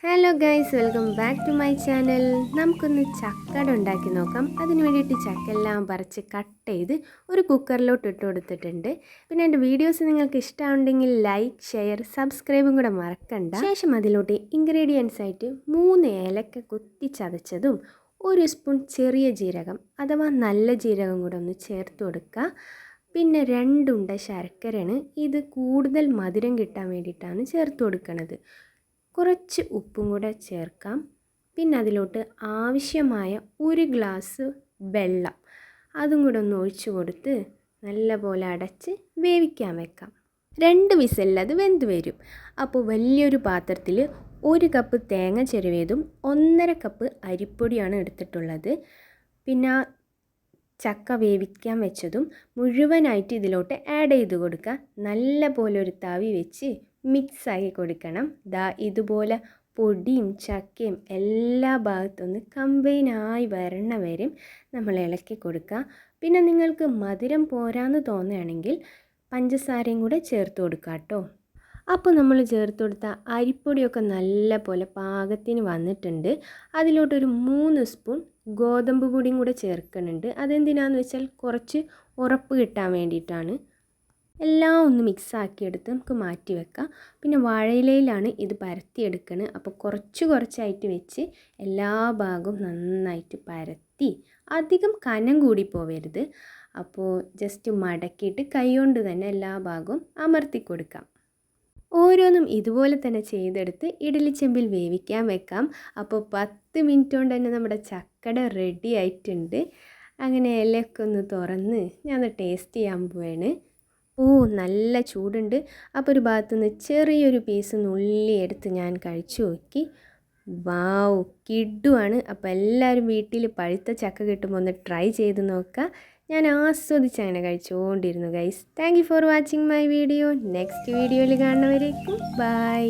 Hello guys, welcome back to my channel. നമുക്കൊന്ന് ചക്കട ഉണ്ടാക്കി നോക്കാം. അതിന് വേണ്ടിയിട്ട് ചക്കെല്ലാം പറിച്ച് കട്ട് ചെയ്ത് ഒരു കുക്കറിലോട്ട് ഇട്ട് കൊടുത്തിട്ടുണ്ട്. പിന്നെ എൻ്റെ വീഡിയോസ് നിങ്ങൾക്ക് ഇഷ്ടമുണ്ടെങ്കിൽ ലൈക്ക്, ഷെയർ, സബ്സ്ക്രൈബും കൂടെ മറക്കണ്ട. ശേഷം അതിലോട്ട് ഇൻഗ്രീഡിയൻസ് ആയിട്ട് 3 ഏലക്ക കുത്തി ചതച്ചതും 1 സ്പൂൺ ചെറിയ ജീരകം അഥവാ നല്ല ജീരകം കൂടെ ഒന്ന് ചേർത്ത് കൊടുക്കുക. പിന്നെ 2 ഉണ്ട ശർക്കരയാണ്. ഇത് കൂടുതൽ മധുരം കിട്ടാൻ വേണ്ടിയിട്ടാണ് ചേർത്ത് കൊടുക്കുന്നത്. കുറച്ച് ഉപ്പും കൂടെ ചേർക്കാം. പിന്നെ അതിലോട്ട് ആവശ്യമായ 1 ഗ്ലാസ് വെള്ളം അതും കൂടെ ഒന്ന് ഒഴിച്ചു കൊടുത്ത് നല്ലപോലെ അടച്ച് വേവിക്കാൻ വെക്കാം. 2 വിസിലിൽ അത് വെന്ത് വരും. അപ്പോൾ വലിയൊരു പാത്രത്തിൽ 1 കപ്പ് തേങ്ങ ചിരവിയതും 1.5 കപ്പ് അരിപ്പൊടിയാണ് എടുത്തിട്ടുള്ളത്. പിന്നെ ചക്ക വേവിക്കാൻ വെച്ചതും മുഴുവനായിട്ട് ഇതിലോട്ട് ആഡ് ചെയ്ത് കൊടുക്കുക. നല്ല പോലെ ഒരു തവി വെച്ച് മിക്സാക്കി കൊടുക്കണം. ഇതുപോലെ പൊടിയും ചക്കയും എല്ലാ ഭാഗത്തൊന്ന് കമ്പൈനായി വരണ വരെ നമ്മൾ ഇളക്കി കൊടുക്കുക. പിന്നെ നിങ്ങൾക്ക് മധുരം പോരാന്ന് തോന്നുകയാണെങ്കിൽ പഞ്ചസാരയും കൂടെ ചേർത്ത് കൊടുക്കുക കേട്ടോ. അപ്പോൾ നമ്മൾ ചേർത്ത് കൊടുത്ത അരിപ്പൊടിയൊക്കെ നല്ല പോലെ പാകത്തിന് വന്നിട്ടുണ്ട്. അതിലോട്ടൊരു 3 സ്പൂൺ ഗോതമ്പ് പൊടിയും കൂടെ ചേർക്കുന്നുണ്ട്. അതെന്തിനാന്ന് വെച്ചാൽ കുറച്ച് ഉറപ്പ് കിട്ടാൻ വേണ്ടിയിട്ടാണ്. എല്ലാം ഒന്ന് മിക്സാക്കിയെടുത്ത് നമുക്ക് മാറ്റി വെക്കാം. പിന്നെ വാഴയിലയിലാണ് ഇത് പരത്തിയെടുക്കുന്നത്. അപ്പോൾ കുറച്ചായിട്ട് വെച്ച് എല്ലാ ഭാഗവും നന്നായിട്ട് പരത്തി, അധികം കനം കൂടി പോവരുത്. അപ്പോൾ ജസ്റ്റ് മടക്കിയിട്ട് കൈ കൊണ്ട് തന്നെ എല്ലാ ഭാഗവും അമർത്തി കൊടുക്കാം. ഓരോന്നും ഇതുപോലെ തന്നെ ചെയ്തെടുത്ത് ഇഡ്ഡലിച്ചെമ്പിൽ വേവിക്കാൻ വെക്കാം. അപ്പോൾ 10 മിനിറ്റ് കൊണ്ട് തന്നെ നമ്മുടെ ചക്കട റെഡി ആയിട്ടുണ്ട്. അങ്ങനെ ഇലയൊക്കെ ഒന്ന് തുറന്ന് ഞാൻ ടേസ്റ്റ് ചെയ്യാൻ പോവാണ്. നല്ല ചൂടുണ്ട്. അപ്പോൾ ഒരു ഭാഗത്തുനിന്ന് ചെറിയൊരു പീസ് നുള്ളി എടുത്ത് ഞാൻ കഴിച്ചു നോക്കി. വാവ്, കിഡുവാണ്. അപ്പോൾ എല്ലാവരും വീട്ടിൽ പഴുത്ത ചക്ക കിട്ടുമ്പോൾ ഒന്ന് ട്രൈ ചെയ്ത് നോക്കുക. ഞാൻ ആസ്വദിച്ച് അങ്ങനെ കഴിച്ചുകൊണ്ടിരുന്നു guys. Thank you for watching my video. Next വീഡിയോയിൽ കാണുന്നവരേക്കും ബൈ.